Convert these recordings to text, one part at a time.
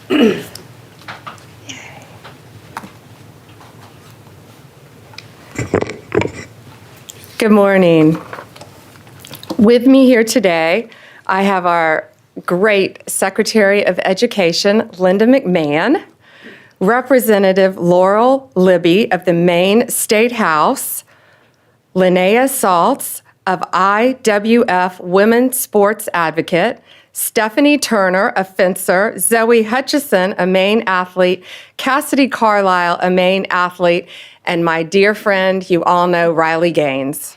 Good morning. With me here today, I have our great Secretary of Education, Linda McMahon, Representative Laurel Libby of the Maine State House, Linnea Saltz of IWF Women's Sports Advocate, Stephanie Turner, a fencer, Zoe Hutchison, a Maine athlete, Cassidy Carlisle, a Maine athlete, and my dear friend, you all know Riley Gaines,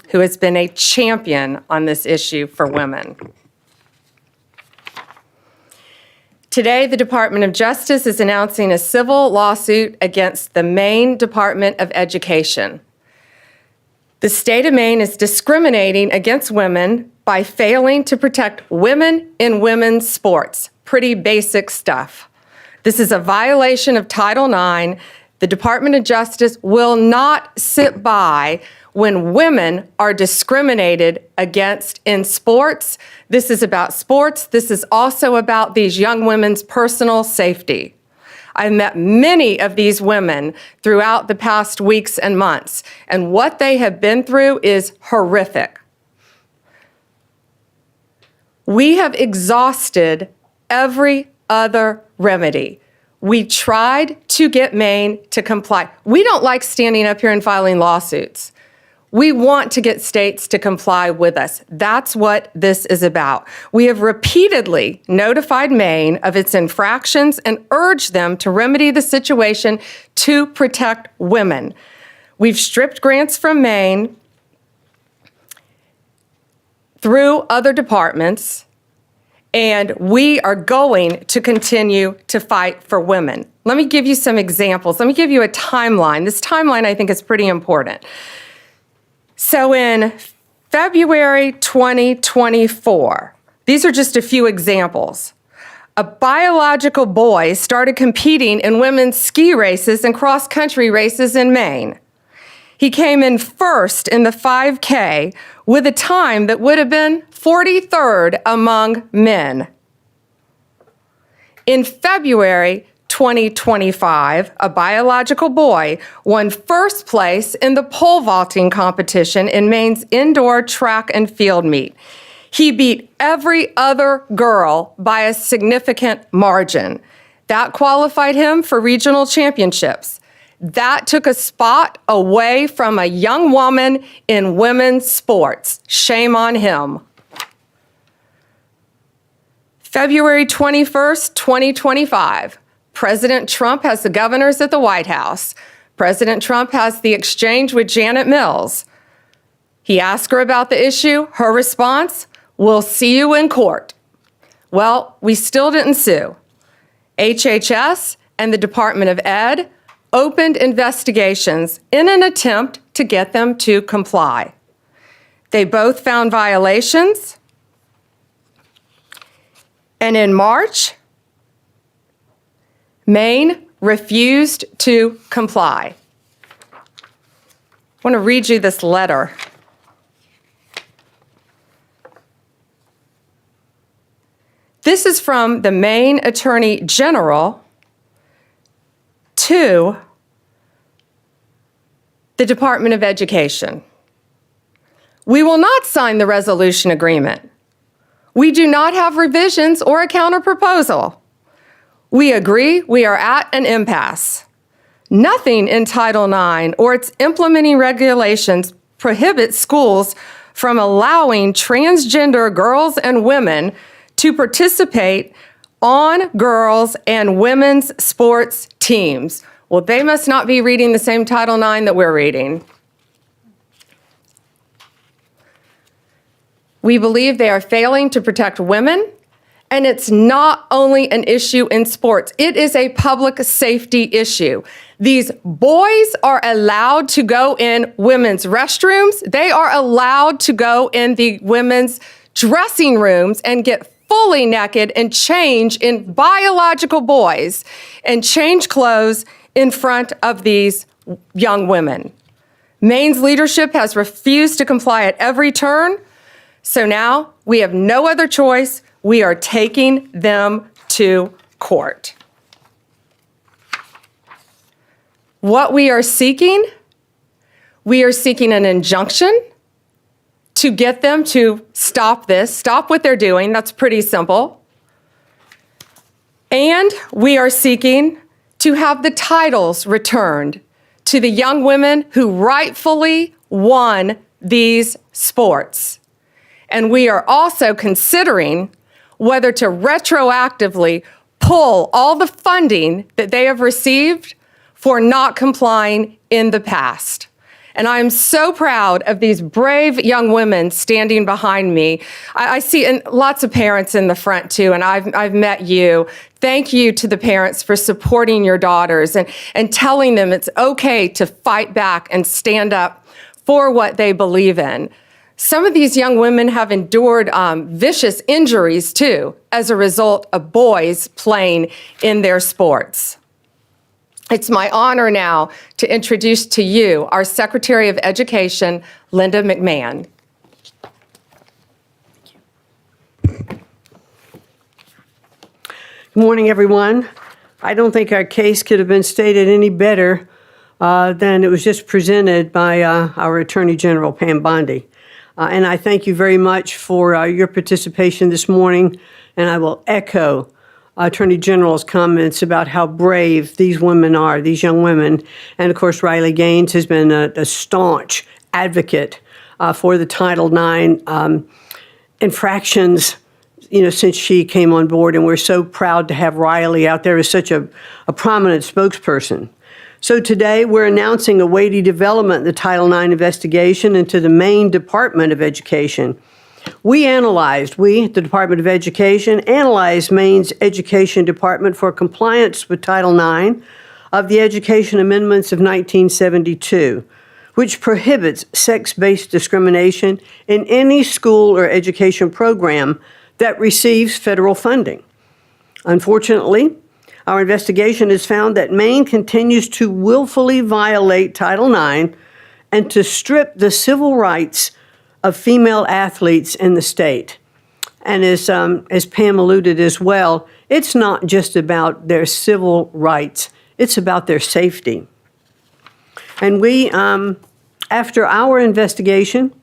who has been a champion on this issue for women. Today, the Department of Justice is announcing a civil lawsuit against the Maine Department of Education. The state of Maine is discriminating against women by failing to protect women in women's sports. Pretty basic stuff. This is a violation of Title IX. The Department of Justice will not sit by when women are discriminated against in sports. This is about sports. This is also about these young women's personal safety. I've met many of these women throughout the past weeks and months, and what they have been through is horrific. We have exhausted every other remedy. We tried to get Maine to comply. We don't like standing up here and filing lawsuits. We want to get states to comply with us. That's what this is about. We have repeatedly notified Maine of its infractions and urged them to remedy the situation to protect women. We've stripped grants from Maine through other departments, and we are going to continue to fight for women. Let me give you some examples. Let me give you a timeline. This timeline, I think, is pretty important. So in February 2024, these are just a few examples. A biological boy started competing in women's ski races and cross-country races in Maine. He came in first in the 5K with a time that would have been 43rd among men. In February 2025, a biological boy won first place in the pole vaulting competition in Maine's indoor track and field meet. He beat every other girl by a significant margin. That qualified him for regional championships. That took a spot away from a young woman in women's sports. Shame on him. February 21st, 2025. President Trump has the governors at the White House. President Trump has the exchange with Janet Mills. He asked her about the issue. Her response, "We'll see you in court." Well, we still didn't sue. HHS and the Department of Ed opened investigations in an attempt to get them to comply. They both found violations. And in March, Maine refused to comply. I want to read you this letter. This is from the Maine Attorney General to the Department of Education. We will not sign the resolution agreement. We do not have revisions or a counterproposal. We agree we are at an impasse. Nothing in Title IX or its implementing regulations prohibits schools from allowing transgender girls and women to participate on girls' and women's sports teams. Well, they must not be reading the same Title IX that we're reading. We believe they are failing to protect women. And it's not only an issue in sports, it is a public safety issue. These boys are allowed to go in women's restrooms. They are allowed to go in the women's dressing rooms and get fully naked and change in biological boys and change clothes in front of these young women. Maine's leadership has refused to comply at every turn. So now we have no other choice. We are taking them to court. What we are seeking an injunction to get them to stop this, stop what they're doing. That's pretty simple. And we are seeking to have the titles returned to the young women who rightfully won these sports. And we are also considering whether to retroactively pull all the funding that they have received for not complying in the past. And I'm so proud of these brave young women standing behind me. I see and lots of parents in the front too, and I've met you. Thank you to the parents for supporting your daughters and telling them it's okay to fight back and stand up for what they believe in. Some of these young women have endured vicious injuries too as a result of boys playing in their sports. It's my honor now to introduce to you our Secretary of Education, Linda McMahon. Good morning, everyone. I don't think our case could have been stated any better than it was just presented by our Attorney General, Pam Bondi. And I thank you very much for your participation this morning, and I will echo Attorney General's comments about how brave these women are, these young women. And of course, Riley Gaines has been a staunch advocate for the Title IX infractions, since she came on board. And we're so proud to have Riley out there as such a prominent spokesperson. So today we're announcing a weighty development in the Title IX investigation into the Maine Department of Education. The Department of Education, analyzed Maine's Education Department for compliance with Title IX of the Education Amendments of 1972, which prohibits sex-based discrimination in any school or education program that receives federal funding. Unfortunately, our investigation has found that Maine continues to willfully violate Title IX and to strip the civil rights of female athletes in the state. And as Pam alluded as well, it's not just about their civil rights, it's about their safety. And we, after our investigation,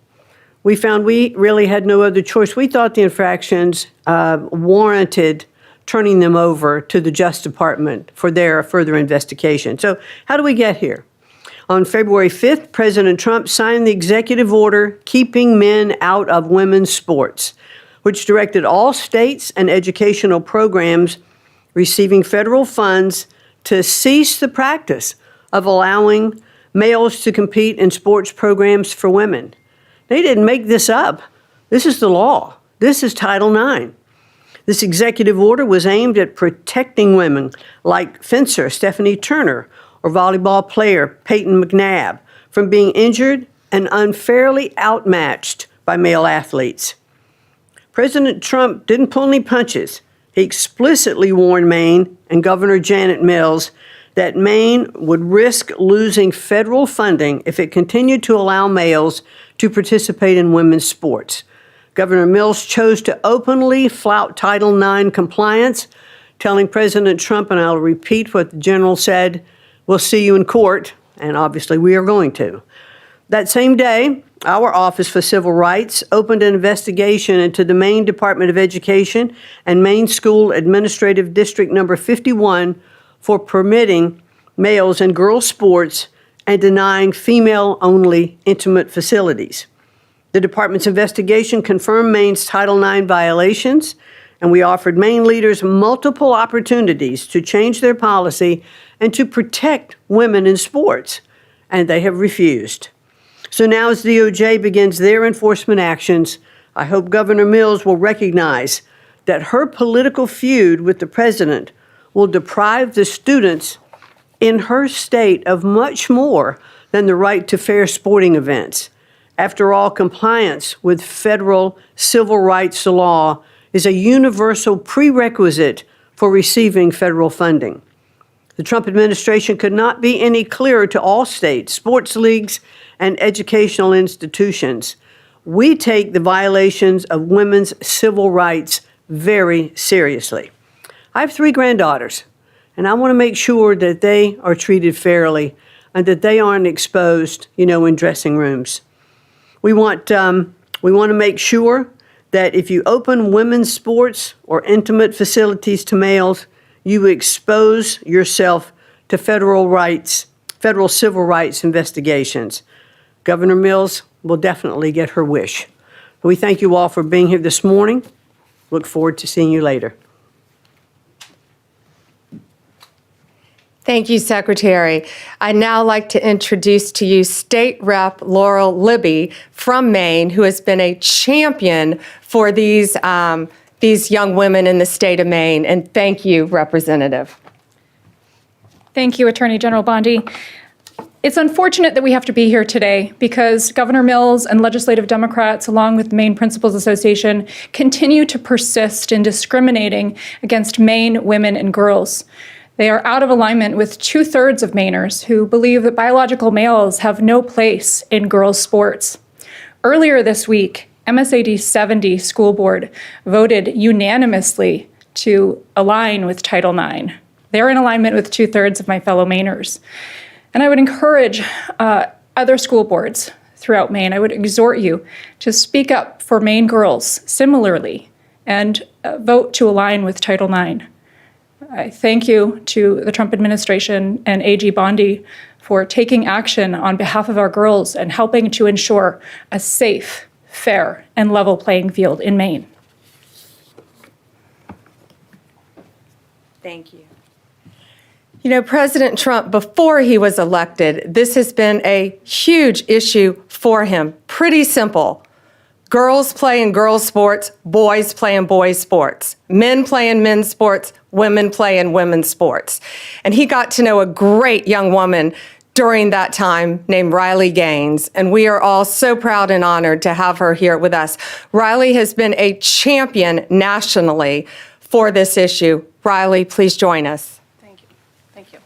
we found we really had no other choice. We thought the infractions warranted turning them over to the Justice Department for their further investigation. So how do we get here? On February 5th, President Trump signed the executive order keeping men out of women's sports, which directed all states and educational programs receiving federal funds to cease the practice of allowing males to compete in sports programs for women. They didn't make this up. This is the law. This is Title IX. This executive order was aimed at protecting women like fencer Stephanie Turner or volleyball player Peyton McNabb from being injured and unfairly outmatched by male athletes. President Trump didn't pull any punches. He explicitly warned Maine and Governor Janet Mills that Maine would risk losing federal funding if it continued to allow males to participate in women's sports. Governor Mills chose to openly flout Title IX compliance, telling President Trump, and I'll repeat what the general said, "We'll see you in court," and obviously we are going to. That same day, our Office for Civil Rights opened an investigation into the Maine Department of Education and Maine School Administrative District Number 51 for permitting males and girls sports and denying female-only intimate facilities. The department's investigation confirmed Maine's Title IX violations, and we offered Maine leaders multiple opportunities to change their policy and to protect women in sports, and they have refused. So now as DOJ begins their enforcement actions, I hope Governor Mills will recognize that her political feud with the president will deprive the students in her state of much more than the right to fair sporting events. After all, compliance with federal civil rights law is a universal prerequisite for receiving federal funding. The Trump administration could not be any clearer to all states, sports leagues, and educational institutions. We take the violations of women's civil rights very seriously. I have 3 granddaughters, and I want to make sure that they are treated fairly and that they aren't exposed, in dressing rooms. We want to make sure that if you open women's sports or intimate facilities to males, you expose yourself to federal civil rights investigations. Governor Mills will definitely get her wish. We thank you all for being here this morning. Look forward to seeing you later. Thank you, Secretary. I'd now like to introduce to you State Rep Laurel Libby from Maine, who has been a champion for these young women in the state of Maine. And thank you, Representative. Thank you, Attorney General Bondi. It's unfortunate that we have to be here today because Governor Mills and legislative Democrats, along with the Maine Principals Association, continue to persist in discriminating against Maine women and girls. They are out of alignment with 2/3 of Mainers who believe that biological males have no place in girls' sports. Earlier this week, MSAD 70 School Board voted unanimously to align with Title IX. They're in alignment with 2/3 of my fellow Mainers. And I would encourage other school boards throughout Maine, I would exhort you to speak up for Maine girls similarly and vote to align with Title IX. I thank you to the Trump administration and AG Bondi for taking action on behalf of our girls and helping to ensure a safe, fair, and level playing field in Maine. Thank you. President Trump, before he was elected, this has been a huge issue for him. Pretty simple. Girls play in girls' sports, boys play in boys' sports. Men play in men's sports, women play in women's sports. And he got to know a great young woman during that time named Riley Gaines, and we are all so proud and honored to have her here with us. Riley has been a champion nationally for this issue. Riley, please join us. Thank you. Thank you.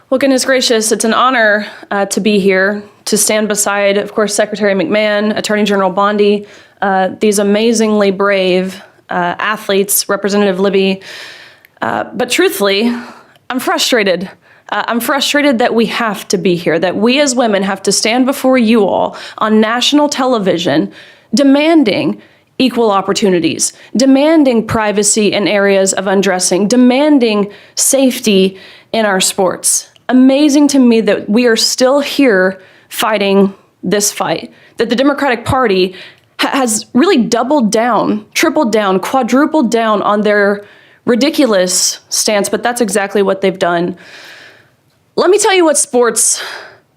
Well, goodness gracious, it's an honor to be here, to stand beside, of course, Secretary McMahon, Attorney General Bondi, these amazingly brave athletes, Representative Libby. But truthfully, I'm frustrated. I'm frustrated that we have to be here, that we as women have to stand before you all on national television demanding equal opportunities, demanding privacy in areas of undressing, demanding safety in our sports. Amazing to me that we are still here fighting this fight, that the Democratic Party has really doubled down, tripled down, quadrupled down on their ridiculous stance, but that's exactly what they've done. Let me tell you what sports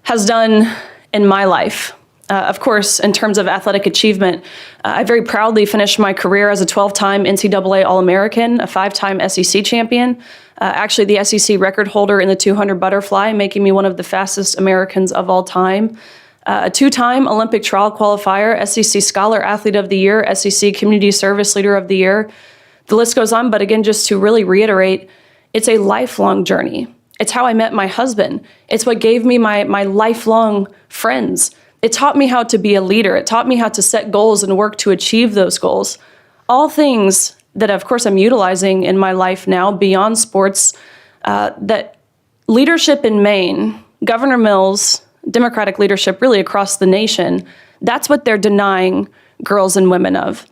has done in my life. Of course, in terms of athletic achievement, I very proudly finished my career as a 12-time NCAA All-American, a 5-time SEC champion, actually the SEC record holder in the 200 butterfly, making me one of the fastest Americans of all time, a 2-time Olympic trial qualifier, SEC Scholar Athlete of the Year, SEC Community Service Leader of the Year. The list goes on, but again, just to really reiterate, it's a lifelong journey. It's how I met my husband. It's what gave me my lifelong friends. It taught me how to be a leader. It taught me how to set goals and work to achieve those goals. All things that, of course, I'm utilizing in my life now beyond sports, that leadership in Maine, Governor Mills, Democratic leadership really across the nation, that's what they're denying girls and women of.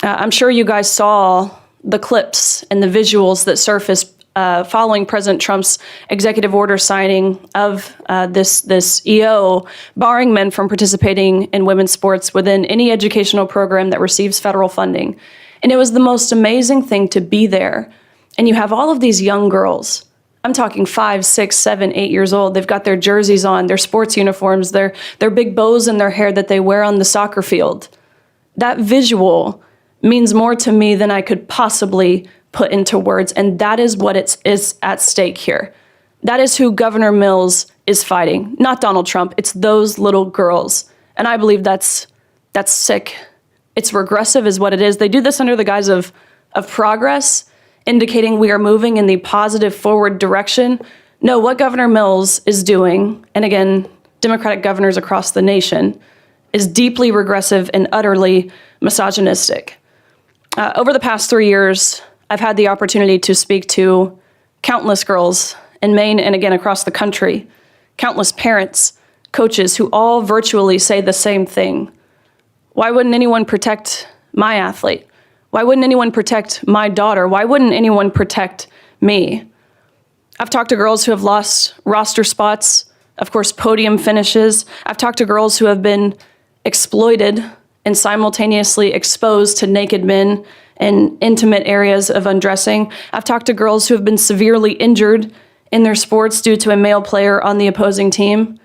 I'm sure you guys saw the clips and the visuals that surfaced following President Trump's executive order signing of this EO, barring men from participating in women's sports within any educational program that receives federal funding. And it was the most amazing thing to be there. And you have all of these young girls. I'm talking 5, 6, 7, 8 years old. They've got their jerseys on, their sports uniforms, their big bows in their hair that they wear on the soccer field. That visual means more to me than I could possibly put into words, and that is what is at stake here. That is who Governor Mills is fighting, not Donald Trump. It's those little girls, and I believe that's sick. It's regressive is what it is. They do this under the guise of progress, indicating we are moving in the positive forward direction. No, what Governor Mills is doing, and again, Democratic governors across the nation, is deeply regressive and utterly misogynistic. Over the past 3 years, I've had the opportunity to speak to countless girls in Maine and again across the country, countless parents, coaches who all virtually say the same thing. Why wouldn't anyone protect my athlete? Why wouldn't anyone protect my daughter? Why wouldn't anyone protect me? I've talked to girls who have lost roster spots, of course, podium finishes. I've talked to girls who have been exploited and simultaneously exposed to naked men in intimate areas of undressing. I've talked to girls who have been severely injured in their sports due to a male player on the opposing team.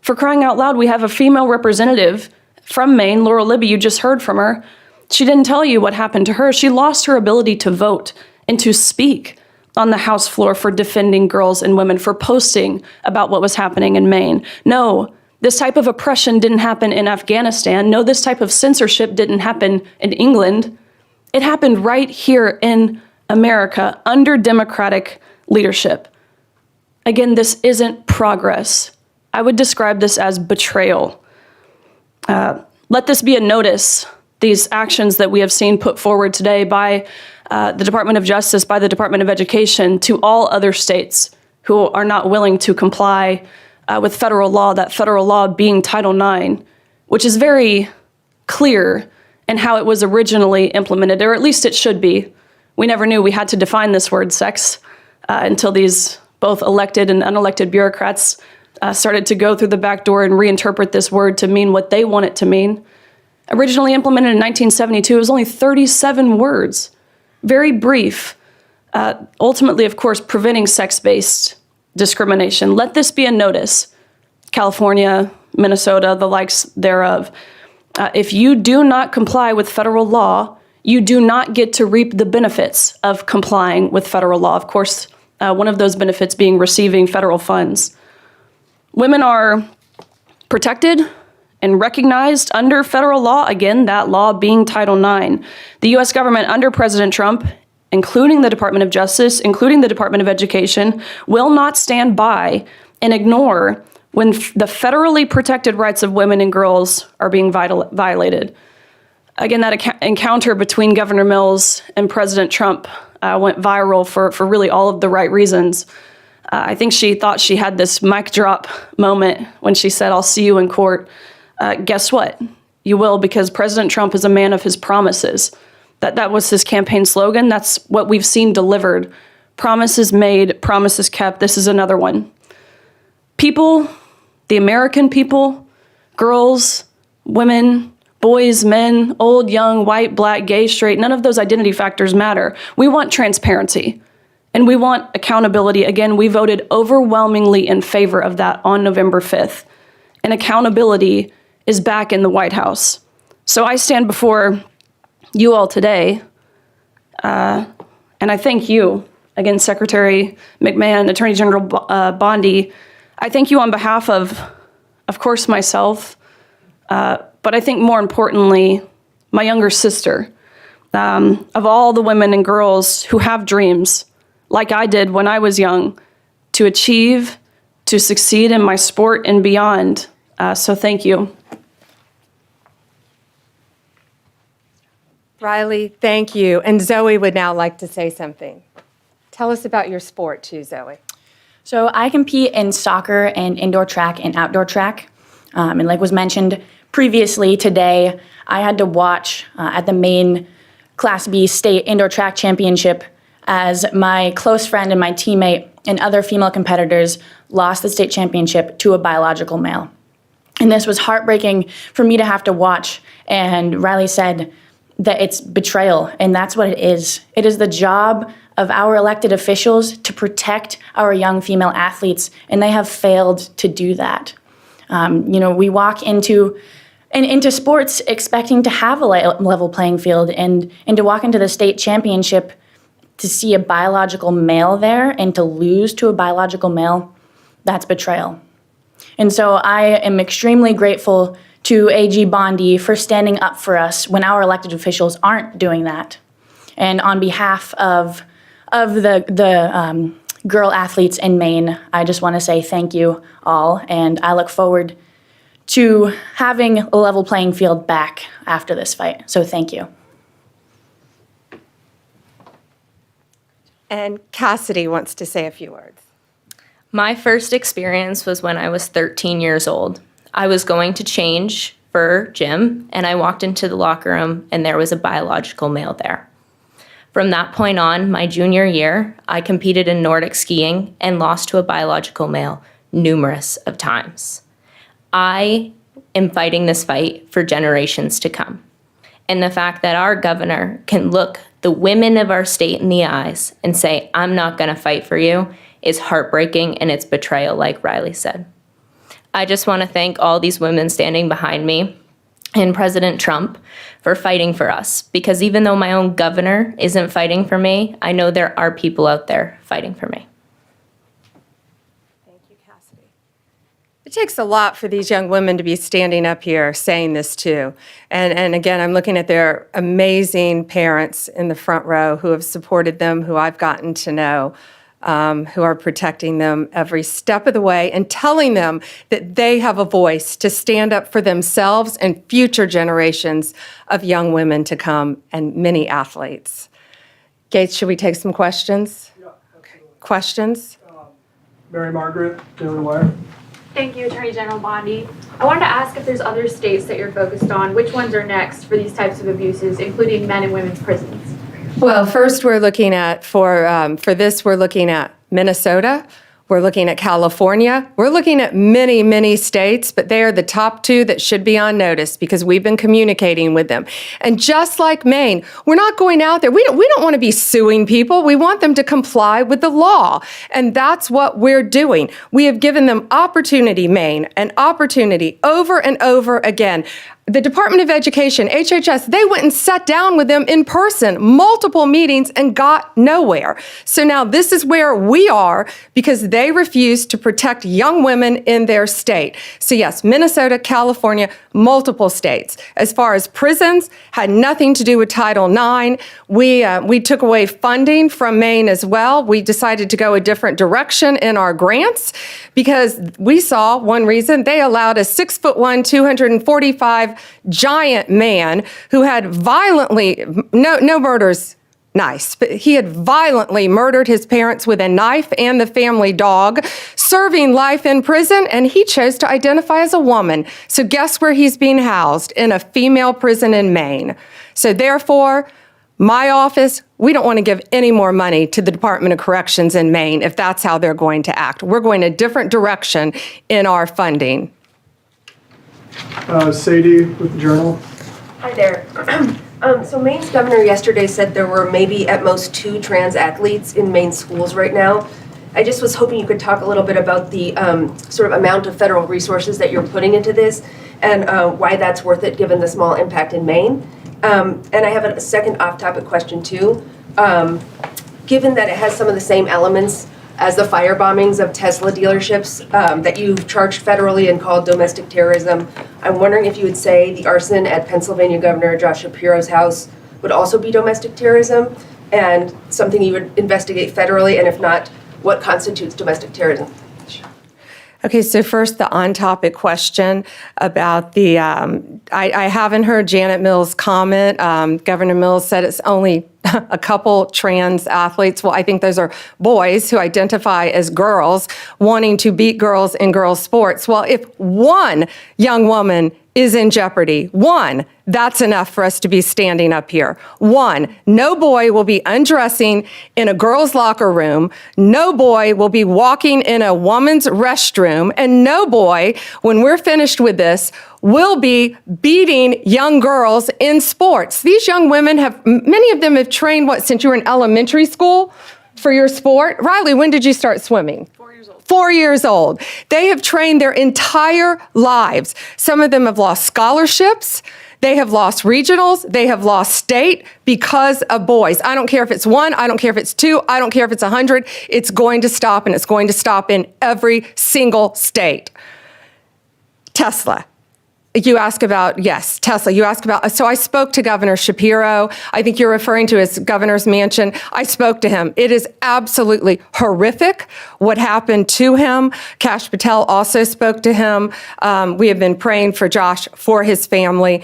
For crying out loud, we have a female representative from Maine, Laurel Libby, you just heard from her. She didn't tell you what happened to her. She lost her ability to vote and to speak on the House floor for defending girls and women, for posting about what was happening in Maine. No, this type of oppression didn't happen in Afghanistan. No, this type of censorship didn't happen in England. It happened right here in America under Democratic leadership. Again, this isn't progress. I would describe this as betrayal. Let this be a notice, these actions that we have seen put forward today by the Department of Justice, by the Department of Education, to all other states who are not willing to comply with federal law, that federal law being Title IX, which is very clear in how it was originally implemented, or at least it should be. We never knew we had to define this word sex until these both elected and unelected bureaucrats started to go through the back door and reinterpret this word to mean what they want it to mean. Originally implemented in 1972, it was only 37 words, very brief. Ultimately, of course, preventing sex-based discrimination. Let this be a notice. California, Minnesota, the likes thereof. If you do not comply with federal law, you do not get to reap the benefits of complying with federal law. Of course, one of those benefits being receiving federal funds. Women are protected and recognized under federal law, again, that law being Title IX. The U.S. government under President Trump, including the Department of Justice, including the Department of Education, will not stand by and ignore when the federally protected rights of women and girls are being violated. Again, that encounter between Governor Mills and President Trump went viral for really all of the right reasons. I think she thought she had this mic drop moment when she said, "I'll see you in court." Guess what? You will, because President Trump is a man of his promises. That was his campaign slogan. That's what we've seen delivered. Promises made, promises kept. This is another one. People, the American people, girls, women, boys, men, old, young, white, black, gay, straight, none of those identity factors matter. We want transparency and we want accountability. Again, we voted overwhelmingly in favor of that on November 5th. And accountability is back in the White House. So I stand before you all today, and I thank you, again, Secretary McMahon, Attorney General Bondi. I thank you on behalf of course, myself, but I think more importantly, my younger sister, of all the women and girls who have dreams, like I did when I was young, to achieve, to succeed in my sport and beyond. So thank you. Riley, thank you. And Zoe would now like to say something. Tell us about your sport too, Zoe. So I compete in soccer and indoor track and outdoor track. And like was mentioned previously today, I had to watch at the Maine Class B State Indoor Track Championship as my close friend and my teammate and other female competitors lost the state championship to a biological male. And this was heartbreaking for me to have to watch. And Riley said that it's betrayal, and that's what it is. It is the job of our elected officials to protect our young female athletes, and they have failed to do that. We walk into sports expecting to have a level playing field, and to walk into the state championship to see a biological male there and to lose to a biological male, that's betrayal. And so I am extremely grateful to AG Bondi for standing up for us when our elected officials aren't doing that. And on behalf of the girl athletes in Maine, I just want to say thank you all, and I look forward to having a level playing field back after this fight. So thank you. And Cassidy wants to say a few words. My first experience was when I was 13 years old. I was going to change for gym, and I walked into the locker room, and there was a biological male there. From that point on, my junior year, I competed in Nordic skiing and lost to a biological male numerous of times. I am fighting this fight for generations to come. And the fact that our governor can look the women of our state in the eyes and say, I'm not going to fight for you, is heartbreaking, and it's betrayal, like Riley said. I just want to thank all these women standing behind me and President Trump for fighting for us, because even though my own governor isn't fighting for me, I know there are people out there fighting for me. Thank you, Cassidy. It takes a lot for these young women to be standing up here saying this too. And again, I'm looking at their amazing parents in the front row who have supported them, who I've gotten to know, who are protecting them every step of the way and telling them that they have a voice to stand up for themselves and future generations of young women to come and many athletes. Gates, should we take some questions? Yeah, absolutely. Questions? Mary Margaret, Daily Wire. Thank you, Attorney General Bondi. I wanted to ask if there's other states that you're focused on. Which ones are next for these types of abuses, including men and women's prisons? Well, first we're looking at, for this, we're looking at Minnesota, we're looking at California, we're looking at many, many states, but they are the top two that should be on notice because we've been communicating with them. And just like Maine, we're not going out there, we don't want to be suing people, we want them to comply with the law. And that's what we're doing. We have given them opportunity, Maine, an opportunity over and over again. The Department of Education, HHS, they went and sat down with them in person, multiple meetings, and got nowhere. So now this is where we are because they refuse to protect young women in their state. So yes, Minnesota, California, multiple states. As far as prisons, had nothing to do with Title IX. We took away funding from Maine as well. We decided to go a different direction in our grants because we saw one reason they allowed a 6'1", 245 giant man who had violently, no murders, nice, but he had violently murdered his parents with a knife and the family dog, serving life in prison, and he chose to identify as a woman. So guess where he's being housed? In a female prison in Maine. So therefore, my office, we don't want to give any more money to the Department of Corrections in Maine if that's how they're going to act. We're going a different direction in our funding. Sadie with the Journal. Hi there. So Maine's governor yesterday said there were maybe at most 2 trans athletes in Maine schools right now. I just was hoping you could talk a little bit about the sort of amount of federal resources that you're putting into this and why that's worth it given the small impact in Maine. And I have a second off-topic question too. Given that it has some of the same elements as the fire bombings of Tesla dealerships that you've charged federally and called domestic terrorism, I'm wondering if you would say the arson at Pennsylvania Governor Josh Shapiro's house would also be domestic terrorism and something you would investigate federally, and if not, what constitutes domestic terrorism? Okay, so first the on-topic question about the, I haven't heard Janet Mills' comment. Governor Mills said it's only a couple trans athletes. Well, I think those are boys who identify as girls wanting to beat girls in girls' sports. Well, if one young woman is in jeopardy, one, that's enough for us to be standing up here. One, no boy will be undressing in a girl's locker room. No boy will be walking in a woman's restroom. And no boy, when we're finished with this, will be beating young girls in sports. These young women many of them have trained, since you were in elementary school for your sport? Riley, when did you start swimming? 4 years old. 4 years old. They have trained their entire lives. Some of them have lost scholarships. They have lost regionals. They have lost state because of boys. I don't care if it's 1. I don't care if it's 2. I don't care if it's 100. It's going to stop, and it's going to stop in every single state. Tesla. You ask about, yes, Tesla. You ask about, so I spoke to Governor Shapiro. I think you're referring to his governor's mansion. I spoke to him. It is absolutely horrific what happened to him. Kash Patel also spoke to him. We have been praying for Josh, for his family.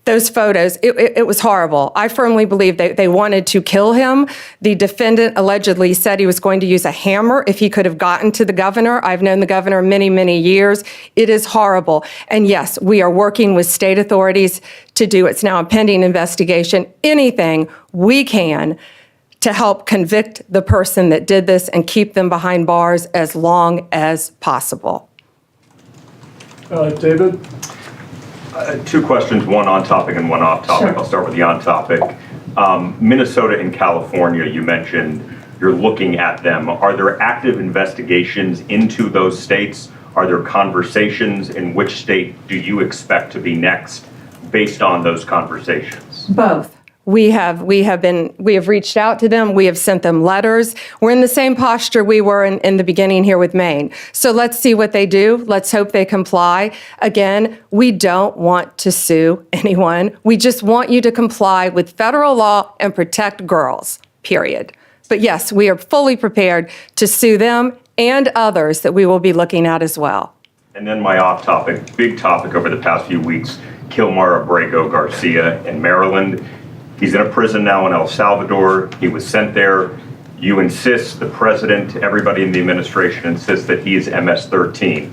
Those photos, it was horrible. I firmly believe they wanted to kill him. The defendant allegedly said he was going to use a hammer if he could have gotten to the governor. I've known the governor many, many years. It is horrible. And yes, we are working with state authorities to do, it's now a pending investigation, anything we can to help convict the person that did this and keep them behind bars as long as possible. David? Two questions, one on topic and one off topic. Sure. I'll start with the on topic. Minnesota and California, you mentioned you're looking at them. Are there active investigations into those states? Are there conversations? In which state do you expect to be next based on those conversations? Both. We have reached out to them. We have sent them letters. We're in the same posture we were in the beginning here with Maine. So let's see what they do. Let's hope they comply. Again, we don't want to sue anyone. We just want you to comply with federal law and protect girls, period. But yes, we are fully prepared to sue them and others that we will be looking at as well. And then my off topic, big topic over the past few weeks, Kilmar Abrego Garcia in Maryland. He's in a prison now in El Salvador. He was sent there. You insist, the president, everybody in the administration insists that he is MS-13.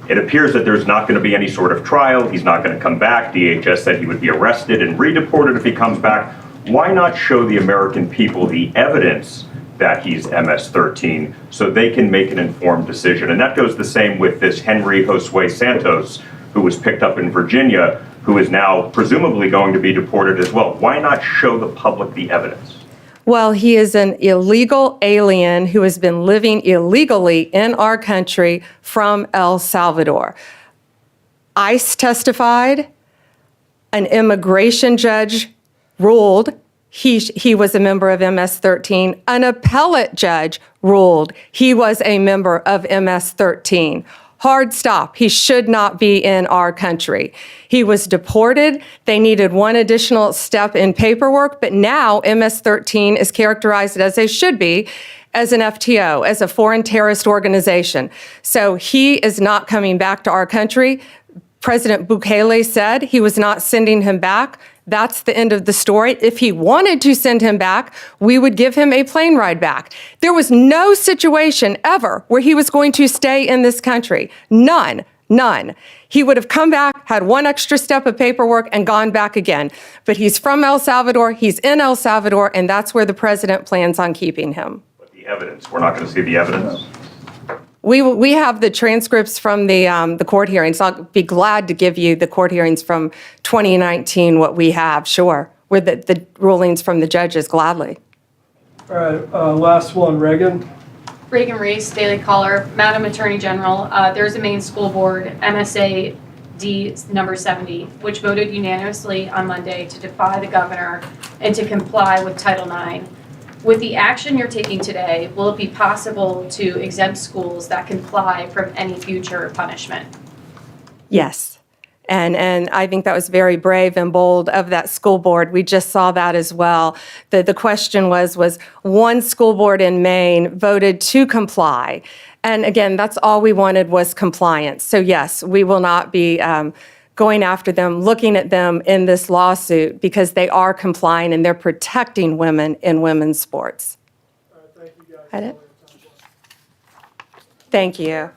It appears that there's not going to be any sort of trial. He's not going to come back. DHS said he would be arrested and redeported if he comes back. Why not show the American people the evidence that he's MS-13 so they can make an informed decision? And that goes the same with this Henry Josue Santos, who was picked up in Virginia, who is now presumably going to be deported as well. Why not show the public the evidence? Well, he is an illegal alien who has been living illegally in our country from El Salvador. ICE testified, an immigration judge ruled he was a member of MS-13. An appellate judge ruled he was a member of MS-13. Hard stop. He should not be in our country. He was deported. They needed one additional step in paperwork, but now MS-13 is characterized as they should be, as an FTO, as a foreign terrorist organization. So he is not coming back to our country. President Bukele said he was not sending him back. That's the end of the story. If he wanted to send him back, we would give him a plane ride back. There was no situation ever where he was going to stay in this country. None. He would have come back, had one extra step of paperwork, and gone back again. But he's from El Salvador, he's in El Salvador, and that's where the president plans on keeping him. But the evidence, we're not going to see the evidence? We have the transcripts from the court hearings. I'll be glad to give you the court hearings from 2019, what we have, sure, with the rulings from the judges, gladly. All right, last one, Reagan. Reagan Reese, Daily Caller. Madam Attorney General, there's a Maine school board, MSA D number 70, which voted unanimously on Monday to defy the governor and to comply with Title IX. With the action you're taking today, will it be possible to exempt schools that comply from any future punishment? Yes. And I think that was very brave and bold of that school board. We just saw that as well. The question was one school board in Maine voted to comply. And again, that's all we wanted was compliance. So yes, we will not be going after them, looking at them in this lawsuit because they are complying and they're protecting women in women's sports. All right, thank you guys. That it? Thank you.